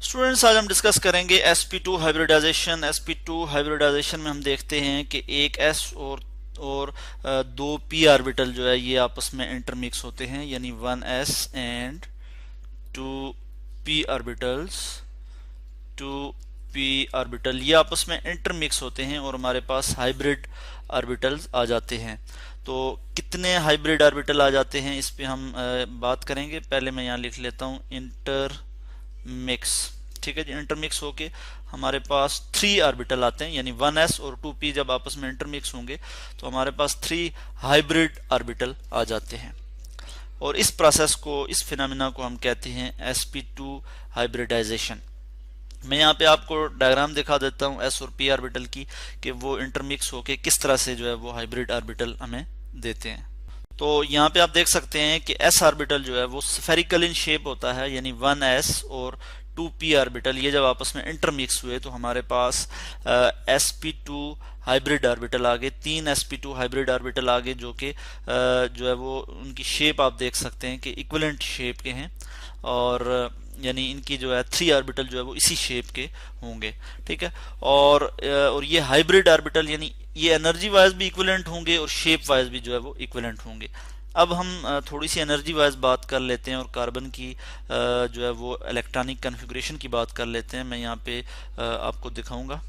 Students, आज हम discuss करेंगे sp2 हाइब्रिडाइजेशन। sp2 हाइब्रिडाइजेशन में हम देखते हैं कि एक s और दो p ऑर्बिटल जो है ये आपस में इंटरमिक्स होते हैं, यानी 1s and 2p orbitals 2p orbital ये आपस में इंटरमिक्स होते हैं और हमारे पास हाइब्रिड ऑर्बिटल्स आ जाते हैं। तो कितने हाइब्रिड ऑर्बिटल आ जाते हैं इस पे हम बात करेंगे। पहले मैं यहाँ लिख लेता हूँ इंटरमिक्स। ठीक है जी, इंटरमिक्स होके हमारे पास 3 ऑर्बिटल आते हैं, यानी 1s और 2p जब आपस में इंटरमिक्स होंगे तो हमारे पास 3 हाइब्रिड ऑर्बिटल आ जाते हैं। और इस प्रोसेस को, इस फिनोमेना को हम कहते हैं sp2 हाइब्रिडाइजेशन। मैं यहाँ पे आपको डायग्राम दिखा देता हूँ s और p ऑर्बिटल की, कि वो इंटरमिक्स होके किस तरह से जो है वो हाइब्रिड ऑर्बिटल हमें देते हैं। तो यहाँ पे आप देख सकते हैं कि s ऑर्बिटल जो है वो स्फेरिकल इन शेप होता है, यानी 1s और 2p ऑर्बिटल ये जब आपस में इंटरमिक्स हुए तो हमारे पास sp2 हाइब्रिड ऑर्बिटल आ गए। 3 sp2 हाइब्रिड ऑर्बिटल आ गए जो कि जो है वो उनकी शेप आप देख सकते हैं कि इक्विवेलेंट शेप के हैं, और यानी इनकी जो है 3 ऑर्बिटल जो है वो इसी शेप के होंगे। ठीक है, और ये हाइब्रिड ऑर्बिटल यानी ये एनर्जी वाइज भी इक्विवेलेंट होंगे और शेप वाइज भी जो है वो इक्विवेलेंट होंगे। अब हम थोड़ी सी एनर्जी वाइज बात कर लेते हैं और कार्बन की जो है वो इलेक्ट्रॉनिक कन्फिगरेशन की बात कर लेते हैं। मैं यहाँ पे आपको दिखाऊंगा।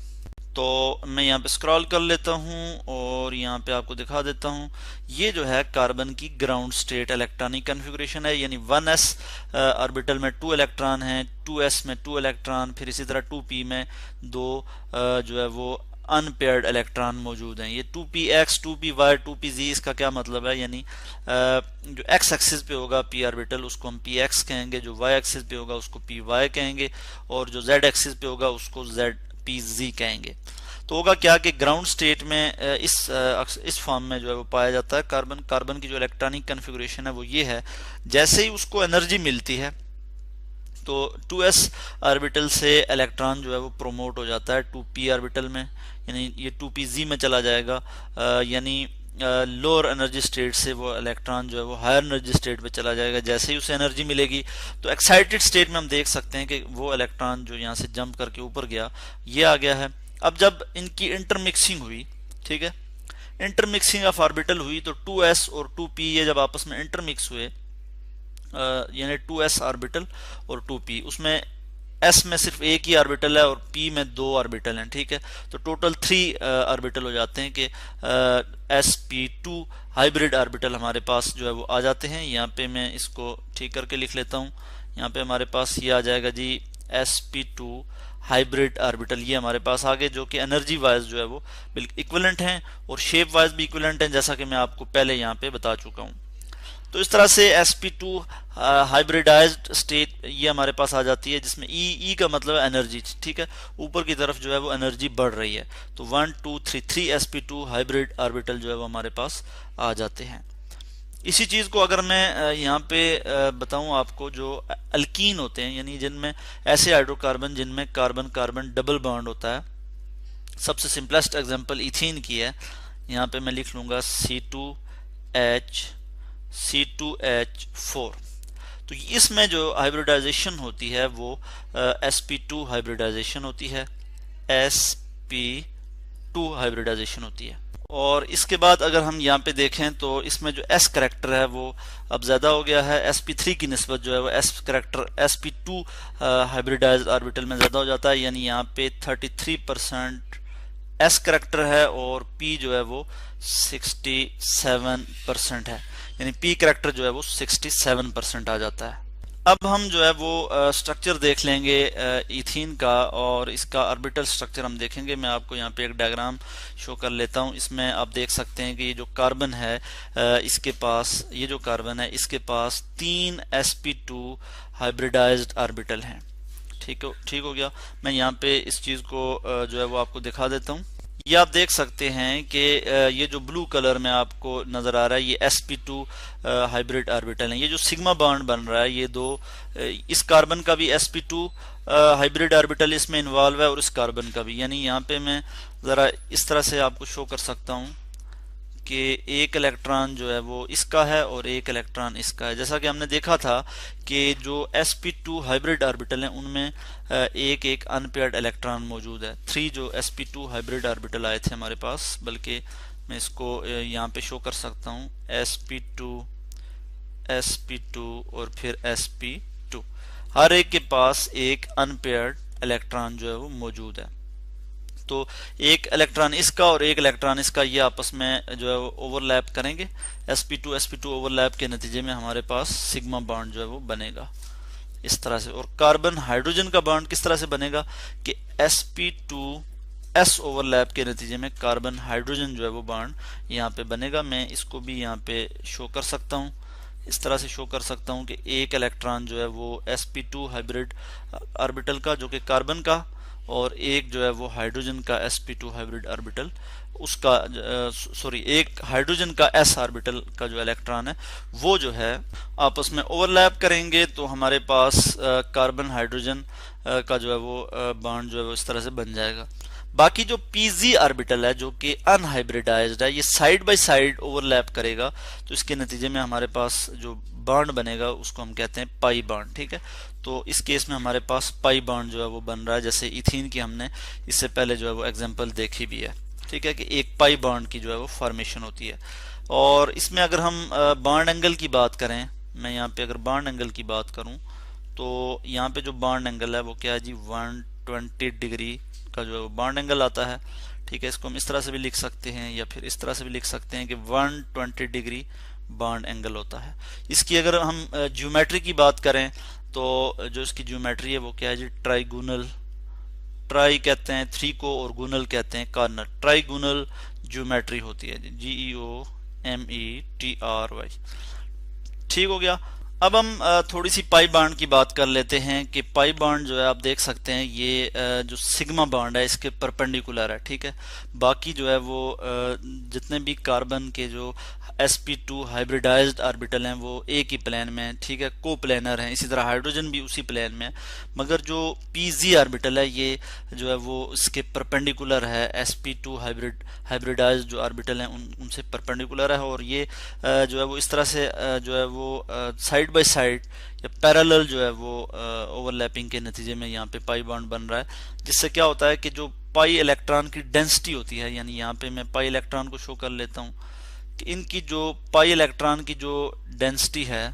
तो मैं यहाँ पे स्क्रॉल कर लेता हूँ और यहाँ पे आपको दिखा देता हूँ। ये जो है कार्बन की ग्राउंड स्टेट इलेक्ट्रॉनिक कन्फिगरेशन है, यानी 1s ऑर्बिटल में 2 इलेक्ट्रॉन हैं, 2s में 2 इलेक्ट्रॉन, फिर इसी तरह 2p में 2 जो है वो अनपेयर्ड इलेक्ट्रॉन मौजूद हैं। ये 2px 2py 2pz, इसका क्या मतलब है, यानी जो x एक्सिस पे होगा p ऑर्बिटल उसको हम px कहेंगे, जो y एक्सिस पे होगा उसको py कहेंगे, और जो z एक्सिस पे होगा उसको zpz कहेंगे। तो होगा क्या कि ग्राउंड स्टेट में इस फॉर्म में जो है वो पाया जाता है कार्बन। कार्बन की जो इलेक्ट्रॉनिक कन्फिगरेशन है वो ये है। जैसे ही उसको एनर्जी मिलती है तो 2s ऑर्बिटल से इलेक्ट्रॉन जो है वो प्रोमोट हो जाता है 2p ऑर्बिटल में, यानी ये 2pz में चला जाएगा, यानी लोअर एनर्जी स्टेट से वो इलेक्ट्रॉन जो है वो हायर एनर्जी स्टेट पे चला जाएगा। जैसे ही उसे एनर्जी मिलेगी तो एक्साइटेड स्टेट में हम देख सकते हैं कि वो इलेक्ट्रॉन जो यहाँ से जंप करके ऊपर गया, ये आ गया है। अब जब इनकी इंटरमिक्सिंग हुई, ठीक है, इंटरमिक्सिंग ऑफ ऑर्बिटल हुई, तो 2s और 2p ये जब आपस में इंटरमिक्स हुए, यानी 2s ऑर्बिटल और 2p, उसमें s में सिर्फ एक ही ऑर्बिटल है और p में 2 ऑर्बिटल हैं। ठीक है, तो टोटल 3 ऑर्बिटल हो जाते हैं कि sp2 हाइब्रिड ऑर्बिटल हमारे पास जो है वो आ जाते हैं। यहाँ पे मैं इसको ठीक करके लिख लेता हूँ। यहाँ पे हमारे पास ये आ जाएगा जी sp2 हाइब्रिड ऑर्बिटल, ये हमारे पास आ गए, जो कि एनर्जी वाइज जो है वो बिल्कुल इक्विवेलेंट हैं और शेप वाइज भी इक्विवेलेंट हैं, जैसा कि मैं आपको पहले यहाँ पे बता चुका हूँ। तो इस तरह से sp2 हाइब्रिडाइज्ड स्टेट ये हमारे पास आ जाती है, जिसमें E का मतलब है एनर्जी। ठीक है, ऊपर की तरफ जो है वो एनर्जी बढ़ रही है। तो 1 2 3 sp2 हाइब्रिड ऑर्बिटल जो है वो हमारे पास आ जाते हैं। इसी चीज को अगर मैं यहाँ पे बताऊं आपको, जो अल्कीन होते हैं, यानी जिनमें ऐसे हाइड्रोकार्बन जिनमें कार्बन कार्बन डबल बॉन्ड होता है, सबसे सिंपलेस्ट एग्जांपल इथीन की है। यहाँ पे मैं लिख लूंगा C2H4। तो इसमें जो हाइब्रिडाइजेशन होती है वो sp2 हाइब्रिडाइजेशन होती है, sp2 हाइब्रिडाइजेशन होती है। और इसके बाद अगर हम यहाँ पे देखें तो इसमें जो s करेक्टर है वो अब ज्यादा हो गया है, sp3 की निस्बत जो है वो s character sp2 hybridised orbital में ज्यादा हो जाता है, यानी यहाँ पे 33% s करेक्टर है और p जो है वो 67% है, यानी p करेक्टर जो है वो 67% आ जाता है। अब हम जो है वो स्ट्रक्चर देख लेंगे इथीन का, और इसका ऑर्बिटल स्ट्रक्चर हम देखेंगे। मैं आपको यहाँ पे एक डायग्राम शो कर लेता हूँ। इसमें आप देख सकते हैं कि ये जो कार्बन है इसके पास, ये जो कार्बन है इसके पास 3 sp2 हाइब्रिडाइज्ड ऑर्बिटल हैं। ठीक हो गया। मैं यहाँ पे इस चीज को जो है वो आपको दिखा देता हूँ। ये आप देख सकते हैं कि ये जो ब्लू कलर में आपको नजर आ रहा है ये sp2 हाइब्रिड ऑर्बिटल है। ये जो सिग्मा बॉन्ड बन रहा है, ये दो, इस कार्बन का भी sp2 हाइब्रिड ऑर्बिटल इसमें इन्वॉल्व है और इस कार्बन का भी। यानी यहाँ पे मैं जरा इस तरह से आपको शो कर सकता हूँ कि एक इलेक्ट्रॉन जो है वो इसका है और एक इलेक्ट्रॉन इसका है। जैसा कि हमने देखा था कि जो sp2 हाइब्रिड ऑर्बिटल हैं उनमें एक एक अनपेयर्ड इलेक्ट्रॉन मौजूद है। 3 जो sp2 हाइब्रिड ऑर्बिटल आए थे हमारे पास, बल्कि मैं इसको यहाँ पे शो कर सकता हूँ, sp2 और फिर sp2, हर एक के पास एक अनपेयर्ड इलेक्ट्रॉन जो है वो मौजूद है। तो एक इलेक्ट्रॉन इसका और एक इलेक्ट्रॉन इसका ये आपस में जो है वो ओवरलैप करेंगे। sp2 ओवरलैप के नतीजे में हमारे पास सिग्मा बॉन्ड जो है वो बनेगा इस तरह से। और कार्बन हाइड्रोजन का बॉन्ड किस तरह से बनेगा कि sp2s ओवरलैप के नतीजे में कार्बन हाइड्रोजन जो है वो बॉन्ड यहाँ पे बनेगा। मैं इसको भी यहाँ पे शो कर सकता हूँ, इस तरह से शो कर सकता हूँ कि एक इलेक्ट्रॉन जो है वो sp2 हाइब्रिड ऑर्बिटल का जो कि कार्बन का, और एक जो है वो हाइड्रोजन का sp2 हाइब्रिड ऑर्बिटल उसका, सॉरी एक हाइड्रोजन का s ऑर्बिटल का जो इलेक्ट्रॉन है वो जो है आपस में ओवरलैप करेंगे, तो हमारे पास कार्बन हाइड्रोजन का जो है वो बॉन्ड जो है वो इस तरह से बन जाएगा। बाकी जो pz ऑर्बिटल है जो कि अनहाइब्रिडाइज्ड है, ये साइड बाय साइड ओवरलैप करेगा, तो इसके नतीजे में हमारे पास जो बॉन्ड बनेगा उसको हम कहते हैं पाई बॉन्ड। ठीक है, तो इस केस में हमारे पास पाई बॉन्ड जो है वो बन रहा है, जैसे इथीन की हमने इससे पहले जो है वो एग्जांपल देखी भी है। ठीक है, कि एक पाई बॉन्ड की जो है वो फॉर्मेशन होती है। और इसमें अगर हम बॉन्ड एंगल की बात करें, मैं यहाँ पे अगर बॉन्ड एंगल की बात करूं तो यहाँ पे जो बॉन्ड एंगल है वो क्या है जी, 120 डिग्री का जो है वो बॉन्ड एंगल आता है। ठीक है, इसको हम इस तरह से भी लिख सकते हैं या फिर इस तरह से भी लिख सकते हैं कि 120 डिग्री बॉन्ड एंगल होता है। इसकी अगर हम ज्योमेट्री की बात करें तो जो इसकी ज्योमेट्री है वो क्या है जी, ट्राइगोनल, ट्राई कहते हैं 3 को और गुनल कहते हैं कॉर्नर, ट्राइगोनल ज्योमेट्री होती है, GEOMETRY। ठीक हो गया। अब हम थोड़ी सी पाई बॉन्ड की बात कर लेते हैं कि पाई बॉन्ड जो है आप देख सकते हैं ये जो सिग्मा बॉन्ड है इसके परपेंडिकुलर है। ठीक है, बाकी जो है वो जितने भी कार्बन के जो sp2 हाइब्रिडाइज्ड ऑर्बिटल हैं वो एक ही प्लेन में, ठीक है, को प्लेनर हैं। इसी तरह हाइड्रोजन भी उसी प्लेन में है, मगर जो pz ऑर्बिटल है ये जो है वो इसके परपेंडिकुलर है, sp2 हाइब्रिडाइज्ड जो ऑर्बिटल हैं उनसे परपेंडिकुलर है। और ये जो है वो इस तरह से जो है वो साइड बाय साइड या पैरेलल जो है वो ओवरलैपिंग के नतीजे में यहाँ पे पाई बॉन्ड बन रहा है, जिससे क्या होता है कि जो पाई इलेक्ट्रॉन की डेंसिटी होती है, यानी यहाँ पे मैं पाई इलेक्ट्रॉन को शो कर लेता हूँ कि इनकी जो पाई इलेक्ट्रॉन की जो डेंसिटी है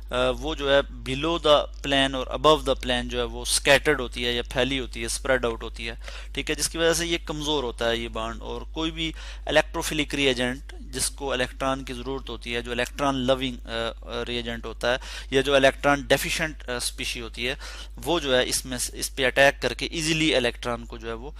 वो जो है बिलो द प्लेन और अबव द प्लेन जो है वो स्कैटर्ड होती है या फैली होती है, स्प्रेड आउट होती है। ठीक है, जिसकी वजह से ये कमज़ोर होता है ये बॉन्ड। और कोई भी इलेक्ट्रोफिलिक रिएजेंट जिसको इलेक्ट्रॉन की ज़रूरत होती है, जो इलेक्ट्रॉन लविंग रिएजेंट होता है या जो इलेक्ट्रॉन डेफिशिएंट स्पीशी होती है, वो जो है इसमें इस पे अटैक करके इजीली इलेक्ट्रॉन को जो है वो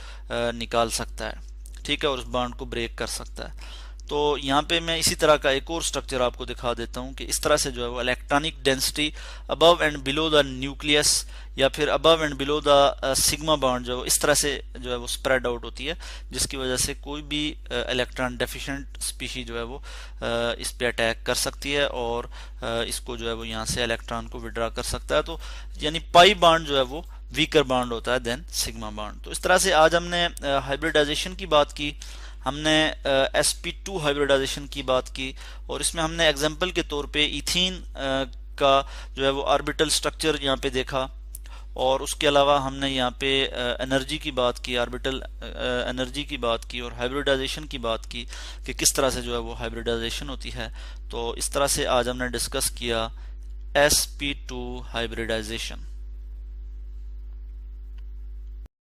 निकाल सकता है। ठीक है, और उस बॉन्ड को ब्रेक कर सकता है। तो यहाँ पे मैं इसी तरह का एक और स्ट्रक्चर आपको दिखा देता हूँ कि इस तरह से जो है वो electronic density above and below the nucleus या फिर above and below the sigma bond जो इस तरह से जो है वो स्प्रेड आउट होती है, जिसकी वजह से कोई भी इलेक्ट्रॉन डेफिशिएंट स्पीशी जो है वो इस पे अटैक कर सकती है और इसको जो है वो यहाँ से इलेक्ट्रॉन को विड्रॉ कर सकता है। तो यानी पाई बॉन्ड जो है वो वीकर बॉन्ड होता है देन सिग्मा बॉन्ड। तो इस तरह से आज हमने हाइब्रिडाइजेशन की बात की, हमने sp2 हाइब्रिडाइजेशन की बात की, और इसमें हमने एग्जांपल के तौर पे इथीन का जो है वो ऑर्बिटल स्ट्रक्चर यहाँ पे देखा, और उसके अलावा हमने यहाँ पे एनर्जी की बात की, ऑर्बिटल एनर्जी की बात की, और हाइब्रिडाइजेशन की बात की कि किस तरह से जो है वो हाइब्रिडाइजेशन होती है। तो इस तरह से आज हमने डिस्कस किया sp2 हाइब्रिडाइजेशन।